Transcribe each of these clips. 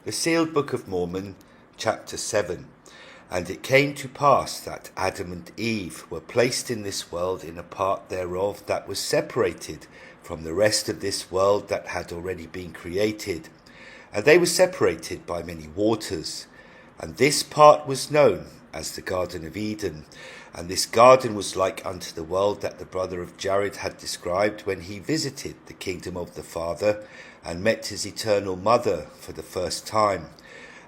The Sealed Book of Mormon, chapter 7. And it came to pass that Adam and Eve were placed in this world in a part thereof that was separated from the rest of this world that had already been created. And they were separated by many waters. And this part was known as the Garden of Eden. And this garden was like unto the world that the brother of Jared had described when he visited the kingdom of the Father and met his eternal mother for the first time.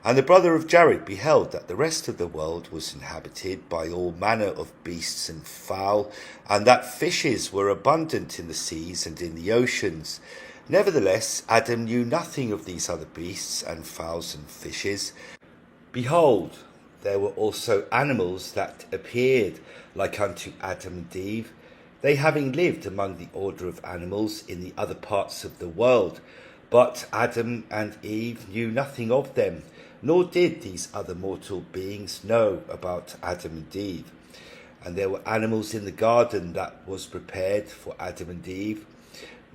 And the brother of Jared beheld that the rest of the world was inhabited by all manner of beasts and fowl, and that fishes were abundant in the seas and in the oceans. Nevertheless, Adam knew nothing of these other beasts and fowls and fishes. Behold, there were also animals that appeared like unto Adam and Eve, they having lived among the order of animals in the other parts of the world. But Adam and Eve knew nothing of them, nor did these other mortal beings know about Adam and Eve. And there were animals in the garden that was prepared for Adam and Eve,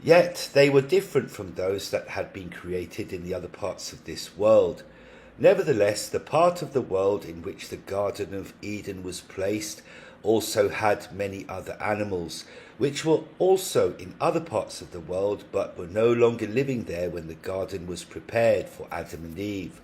yet they were different from those that had been created in the other parts of this world. Nevertheless, the part of the world in which the Garden of Eden was placed also had many other animals, which were also in other parts of the world, but were no longer living there when the garden was prepared for Adam and Eve.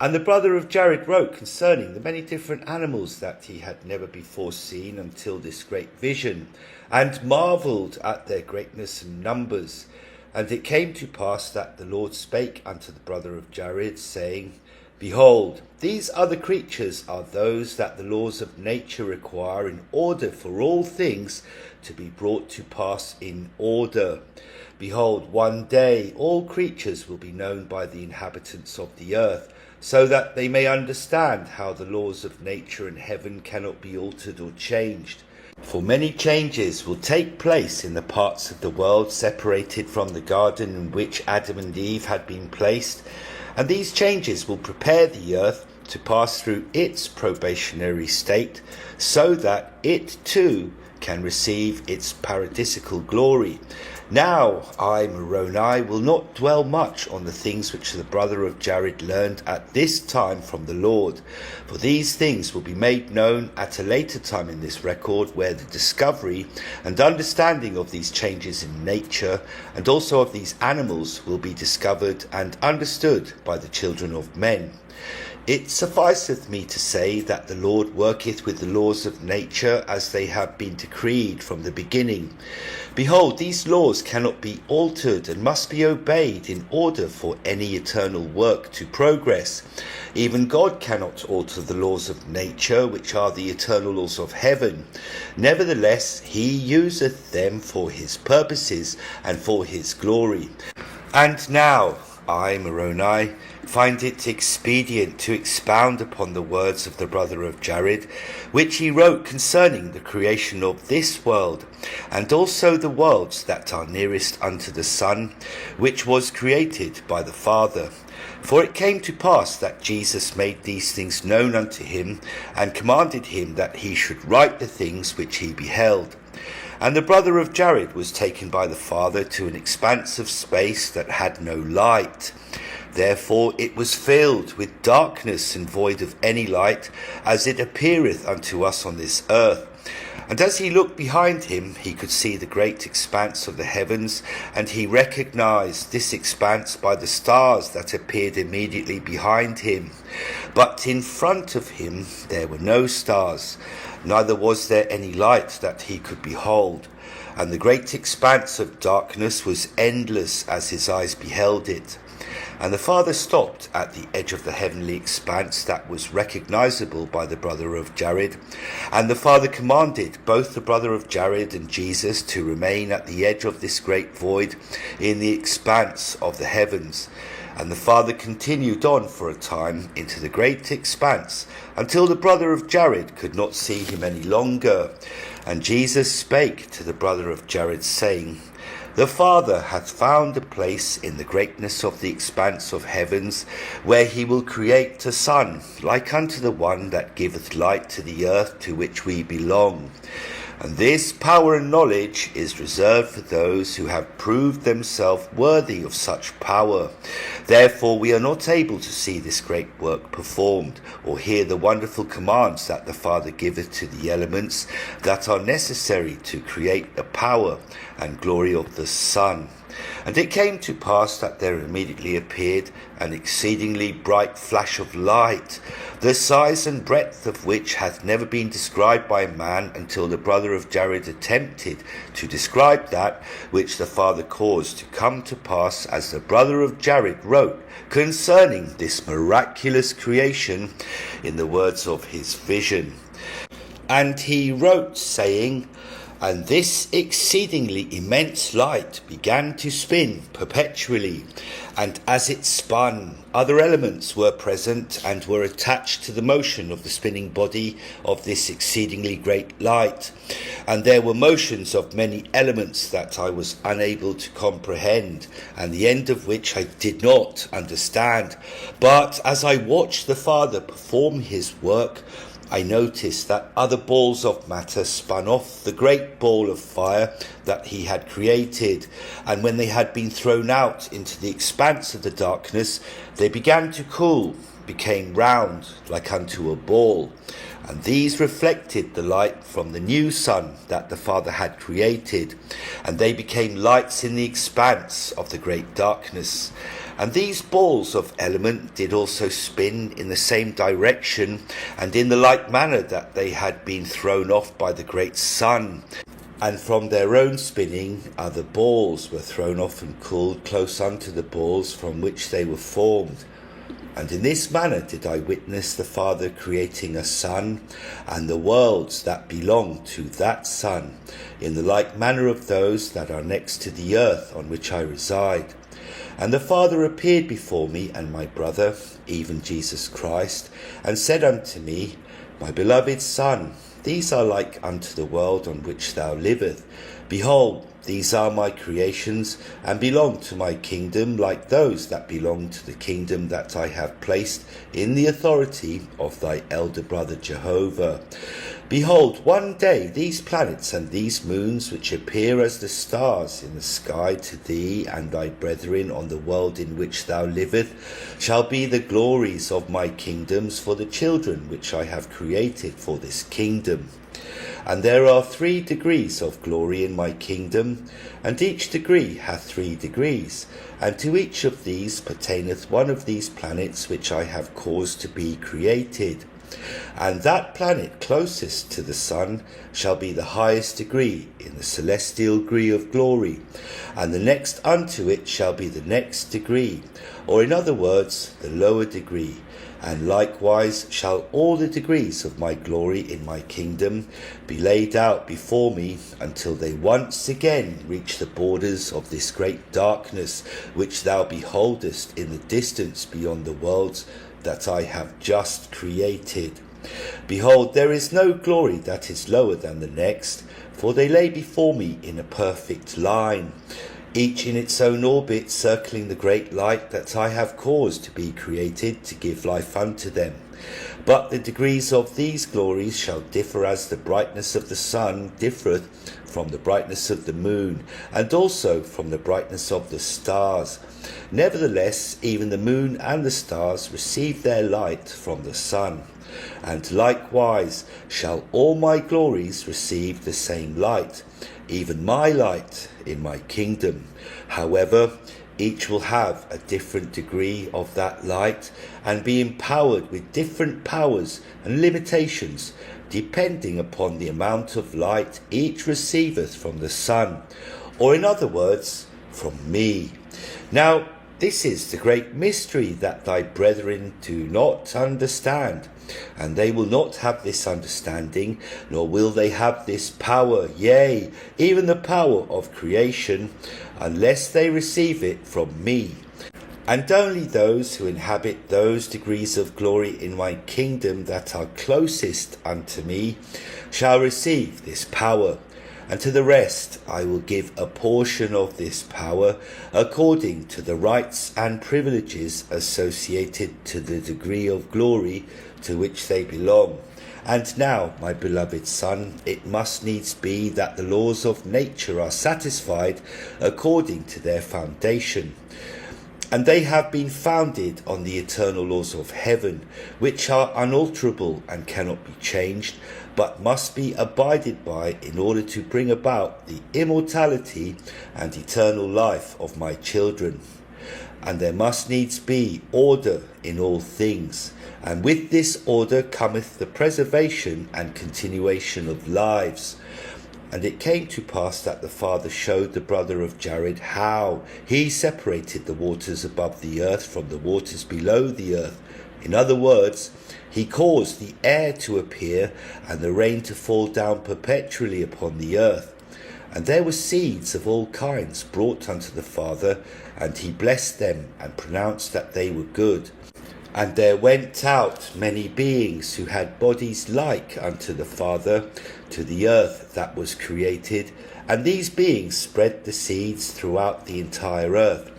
And the brother of Jared wrote concerning the many different animals that he had never before seen until this great vision, and marvelled at their greatness and numbers. And it came to pass that the Lord spake unto the brother of Jared, saying, Behold, these other creatures are those that the laws of nature require in order for all things to be brought to pass in order. Behold, one day all creatures will be known by the inhabitants of the earth, so that they may understand how the laws of nature and heaven cannot be altered or changed. For many changes will take place in the parts of the world separated from the garden in which Adam and Eve had been placed, and these changes will prepare the earth to pass through its probationary state, so that it too can receive its paradisical glory. Now I, Moroni, will not dwell much on the things which the brother of Jared learned at this time from the Lord, for these things will be made known at a later time in this record, where the discovery and understanding of these changes in nature and also of these animals will be discovered and understood by the children of men. It sufficeth me to say that the Lord worketh with the laws of nature as they have been decreed from the beginning. Behold, these laws cannot be altered and must be obeyed in order for any eternal work to progress. Even God cannot alter the laws of nature, which are the eternal laws of heaven. Nevertheless, he useth them for his purposes and for his glory. And now I, Moroni, find it expedient to expound upon the words of the brother of Jared, which he wrote concerning the creation of this world, and also the worlds that are nearest unto the sun, which was created by the Father. For it came to pass that Jesus made these things known unto him, and commanded him that he should write the things which he beheld. And the brother of Jared was taken by the Father to an expanse of space that had no light. Therefore it was filled with darkness and void of any light, as it appeareth unto us on this earth. And as he looked behind him, he could see the great expanse of the heavens, and he recognized this expanse by the stars that appeared immediately behind him. But in front of him there were no stars, neither was there any light that he could behold. And the great expanse of darkness was endless as his eyes beheld it. And the Father stopped at the edge of the heavenly expanse that was recognizable by the brother of Jared. And the Father commanded both the brother of Jared and Jesus to remain at the edge of this great void in the expanse of the heavens. And the Father continued on for a time into the great expanse, until the brother of Jared could not see him any longer. And Jesus spake to the brother of Jared, saying, The Father hath found a place in the greatness of the expanse of heavens, where he will create a son, like unto the one that giveth light to the earth to which we belong. And this power and knowledge is reserved for those who have proved themselves worthy of such power. Therefore we are not able to see this great work performed, or hear the wonderful commands that the Father giveth to the elements that are necessary to create the power and glory of the Son. And it came to pass that there immediately appeared an exceedingly bright flash of light, the size and breadth of which hath never been described by man until the brother of Jared attempted to describe that which the Father caused to come to pass, as the brother of Jared wrote concerning this miraculous creation in the words of his vision. And he wrote, saying, And this exceedingly immense light began to spin perpetually, and as it spun, other elements were present and were attached to the motion of the spinning body of this exceedingly great light. And there were motions of many elements that I was unable to comprehend, and the end of which I did not understand. But as I watched the Father perform his work, I noticed that other balls of matter spun off the great ball of fire that he had created, and when they had been thrown out into the expanse of the darkness, they began to cool, became round like unto a ball, and these reflected the light from the new sun that the Father had created, and they became lights in the expanse of the great darkness. And these balls of element did also spin in the same direction, and in the like manner that they had been thrown off by the great sun. And from their own spinning other balls were thrown off and cooled close unto the balls from which they were formed. And in this manner did I witness the Father creating a sun, and the worlds that belong to that sun, in the like manner of those that are next to the earth on which I reside. And the Father appeared before me and my brother, even Jesus Christ, and said unto me, My beloved Son, these are like unto the world on which thou livest. Behold, these are my creations, and belong to my kingdom, like those that belong to the kingdom that I have placed in the authority of thy elder brother Jehovah. Behold, one day these planets and these moons, which appear as the stars in the sky to thee and thy brethren on the world in which thou livest, shall be the glories of my kingdoms for the children which I have created for this kingdom. And there are 3 degrees of glory in my kingdom, and each degree hath 3 degrees, and to each of these pertaineth one of these planets which I have caused to be created. And that planet closest to the sun shall be the highest degree in the celestial degree of glory, and the next unto it shall be the next degree, or in other words, the lower degree. And likewise shall all the degrees of my glory in my kingdom be laid out before me, until they once again reach the borders of this great darkness, which thou beholdest in the distance beyond the worlds that I have just created. Behold, there is no glory that is lower than the next, for they lay before me in a perfect line, each in its own orbit, circling the great light that I have caused to be created to give life unto them. But the degrees of these glories shall differ as the brightness of the sun differeth from the brightness of the moon, and also from the brightness of the stars. Nevertheless, even the moon and the stars receive their light from the sun. And likewise shall all my glories receive the same light, even my light in my kingdom. However, each will have a different degree of that light, and be empowered with different powers and limitations, depending upon the amount of light each receiveth from the sun, or in other words, from me. Now, this is the great mystery that thy brethren do not understand, and they will not have this understanding, nor will they have this power, yea, even the power of creation, unless they receive it from me. And only those who inhabit those degrees of glory in my kingdom that are closest unto me shall receive this power. and to the rest I will give a portion of this power according to the rights and privileges associated to the degree of glory to which they belong. And now, my beloved son, it must needs be that the laws of nature are satisfied according to their foundation. And they have been founded on the eternal laws of heaven, which are unalterable and cannot be changed, but must be abided by in order to bring about the immortality and eternal life of my children. And there must needs be order in all things, and with this order cometh the preservation and continuation of lives. And it came to pass that the father showed the brother of Jared how he separated the waters above the earth from the waters below the earth. In other words, he caused the air to appear and the rain to fall down perpetually upon the earth. And there were seeds of all kinds brought unto the father, and he blessed them and pronounced that they were good. And there went out many beings who had bodies like unto the Father to the earth that was created, and these beings spread the seeds throughout the entire earth.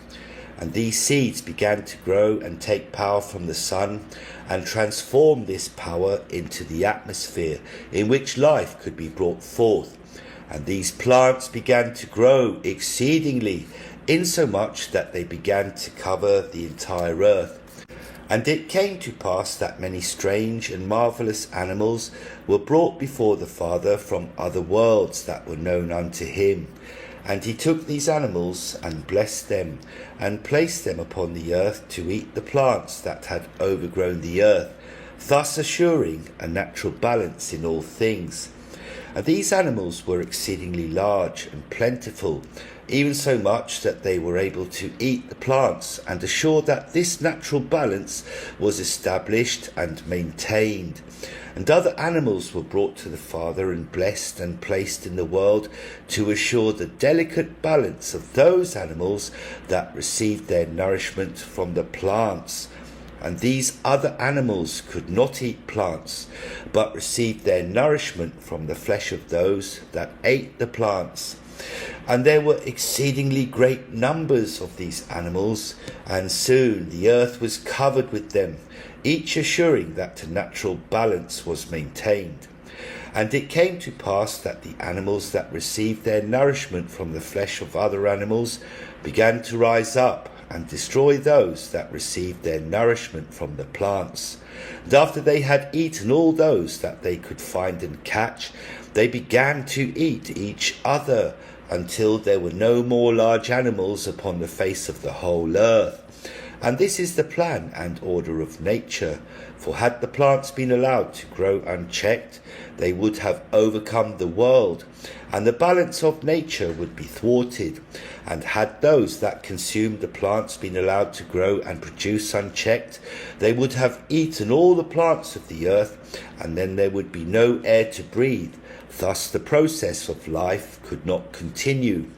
And these seeds began to grow and take power from the sun, and transform this power into the atmosphere in which life could be brought forth. And these plants began to grow exceedingly, insomuch that they began to cover the entire earth. And it came to pass that many strange and marvellous animals were brought before the Father from other worlds that were known unto him. And he took these animals and blessed them, and placed them upon the earth to eat the plants that had overgrown the earth, thus assuring a natural balance in all things. And these animals were exceedingly large and plentiful, even so much that they were able to eat the plants, and assure that this natural balance was established and maintained. And other animals were brought to the Father and blessed and placed in the world to assure the delicate balance of those animals that received their nourishment from the plants. And these other animals could not eat plants, but received their nourishment from the flesh of those that ate the plants. And there were exceedingly great numbers of these animals, and soon the earth was covered with them, each assuring that a natural balance was maintained. And it came to pass that the animals that received their nourishment from the flesh of other animals began to rise up and destroy those that received their nourishment from the plants. And after they had eaten all those that they could find and catch, they began to eat each other, until there were no more large animals upon the face of the whole earth. And this is the plan and order of nature. For had the plants been allowed to grow unchecked, they would have overcome the world, and the balance of nature would be thwarted. And had those that consumed the plants been allowed to grow and produce unchecked, they would have eaten all the plants of the earth, and then there would be no air to breathe. Thus the process of life could not continue.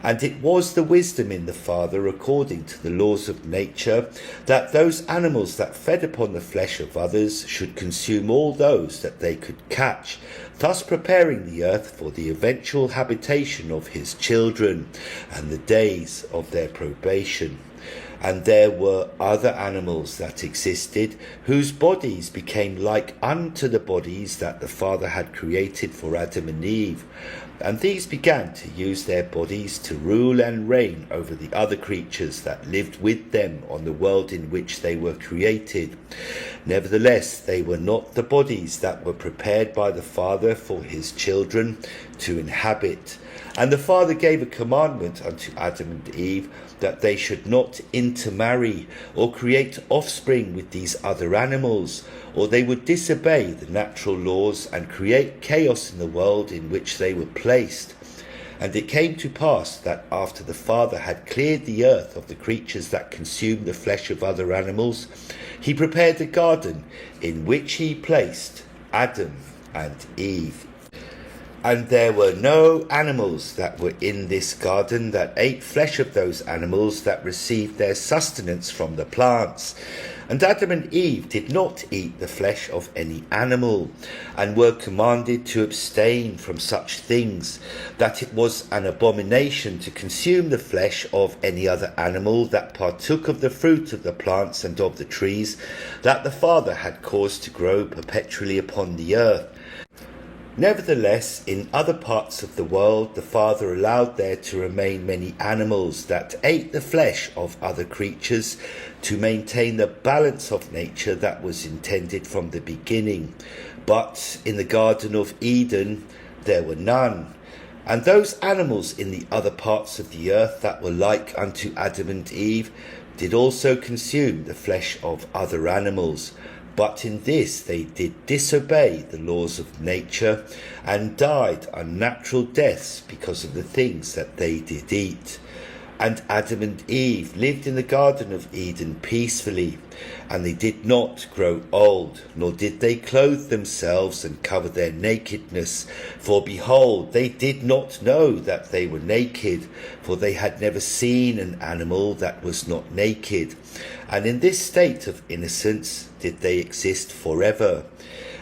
And it was the wisdom in the Father, according to the laws of nature, that those animals that fed upon the flesh of others should consume all those that they could catch, thus preparing the earth for the eventual habitation of his children and the days of their probation. And there were other animals that existed, whose bodies became like unto the bodies that the Father had created for Adam and Eve. And these began to use their bodies to rule and reign over the other creatures that lived with them on the world in which they were created. Nevertheless, they were not the bodies that were prepared by the Father for his children to inhabit. And the Father gave a commandment unto Adam and Eve, that they should not intermarry or create offspring with these other animals, or they would disobey the natural laws and create chaos in the world in which they were placed. And it came to pass that after the Father had cleared the earth of the creatures that consumed the flesh of other animals, he prepared a garden in which he placed Adam and Eve. And there were no animals that were in this garden that ate flesh of those animals that received their sustenance from the plants. And Adam and Eve did not eat the flesh of any animal, and were commanded to abstain from such things, that it was an abomination to consume the flesh of any other animal that partook of the fruit of the plants and of the trees that the Father had caused to grow perpetually upon the earth. Nevertheless, in other parts of the world, the Father allowed there to remain many animals that ate the flesh of other creatures, to maintain the balance of nature that was intended from the beginning. But in the Garden of Eden there were none. And those animals in the other parts of the earth that were like unto Adam and Eve did also consume the flesh of other animals. But in this they did disobey the laws of nature, and died unnatural deaths because of the things that they did eat. And Adam and Eve lived in the Garden of Eden peacefully, and they did not grow old, nor did they clothe themselves and cover their nakedness. For behold, they did not know that they were naked, for they had never seen an animal that was not naked. And in this state of innocence did they exist forever.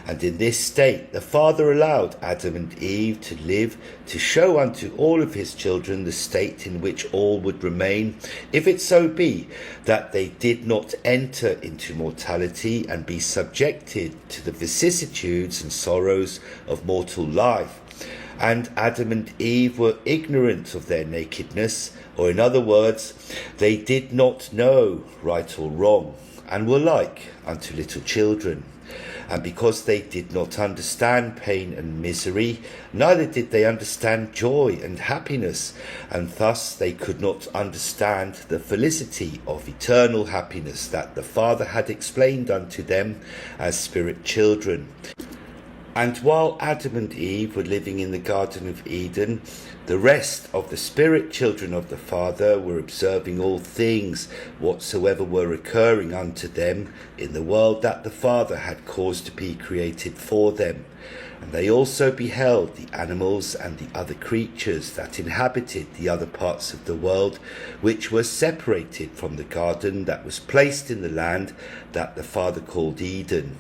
And in this state the Father allowed Adam and Eve to live, to show unto all of his children the state in which all would remain, if it so be that they did not enter into mortality and be subjected to the vicissitudes and sorrows of mortal life. And Adam and Eve were ignorant of their nakedness, or in other words, they did not know right or wrong, and were like unto little children. And because they did not understand pain and misery, neither did they understand joy and happiness, and thus they could not understand the felicity of eternal happiness that the Father had explained unto them as spirit children. And while Adam and Eve were living in the Garden of Eden, the rest of the spirit children of the Father were observing all things whatsoever were occurring unto them in the world that the Father had caused to be created for them. And they also beheld the animals and the other creatures that inhabited the other parts of the world, which were separated from the garden that was placed in the land that the Father called Eden.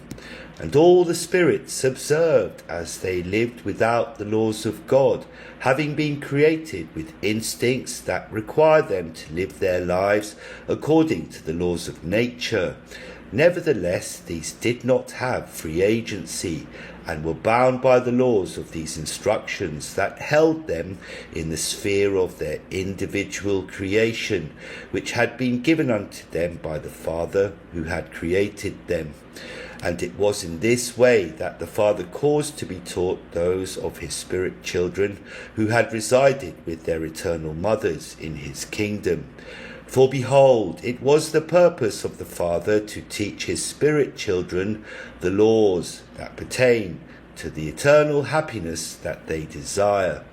And all the spirits observed as they lived without the laws of God, having been created with instincts that require them to live their lives according to the laws of nature. Nevertheless, these did not have free agency, and were bound by the laws of these instructions that held them in the sphere of their individual creation, which had been given unto them by the Father who had created them. And it was in this way that the Father caused to be taught those of his spirit children who had resided with their eternal mothers in his kingdom. For behold, it was the purpose of the Father to teach his spirit children the laws that pertain to the eternal happiness that they desire.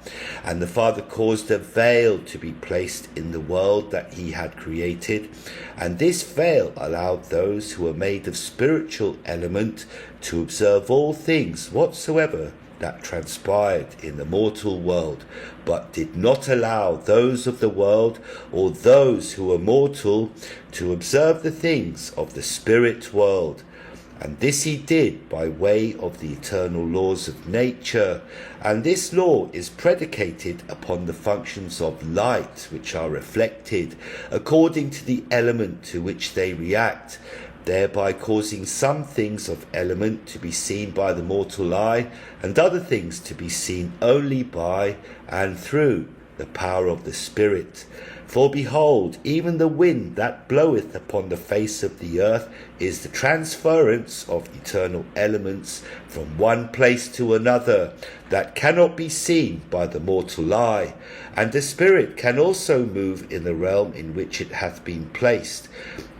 And the Father caused a veil to be placed in the world that he had created, and this veil allowed those who were made of spiritual element to observe all things whatsoever that transpired in the mortal world, but did not allow those of the world or those who were mortal to observe the things of the spirit world. And this he did by way of the eternal laws of nature. And this law is predicated upon the functions of light, which are reflected according to the element to which they react, thereby causing some things of element to be seen by the mortal eye, and other things to be seen only by and through the power of the Spirit. For behold, even the wind that bloweth upon the face of the earth is the transference of eternal elements from one place to another, that cannot be seen by the mortal eye. And the Spirit can also move in the realm in which it hath been placed.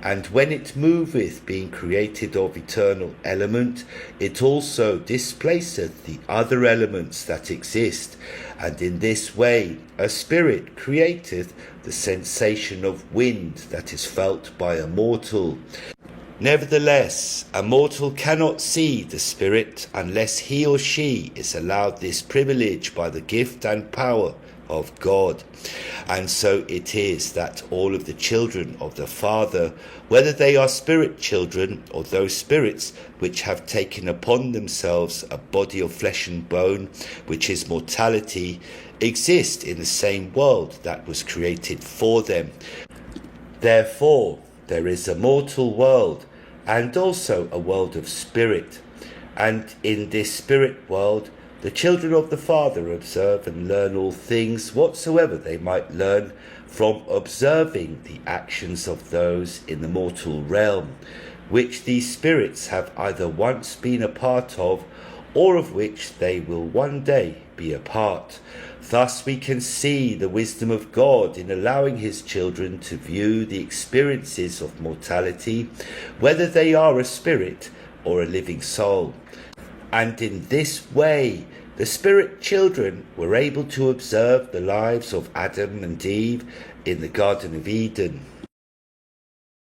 And when it moveth, being created of eternal element, it also displaceth the other elements that exist. And in this way a spirit createth the sensation of wind that is felt by a mortal. Nevertheless, a mortal cannot see the Spirit unless he or she is allowed this privilege by the gift and power of God. And so it is that all of the children of the Father, whether they are spirit children or those spirits which have taken upon themselves a body of flesh and bone, which is mortality, exist in the same world that was created for them. Therefore, there is a mortal world and also a world of spirit. And in this spirit world, the children of the Father observe and learn all things whatsoever they might learn from observing the actions of those in the mortal realm, which these spirits have either once been a part of, or of which they will one day be a part. Thus we can see the wisdom of God in allowing his children to view the experiences of mortality, whether they are a spirit or a living soul. And in this way, the spirit children were able to observe the lives of Adam and Eve in the Garden of Eden.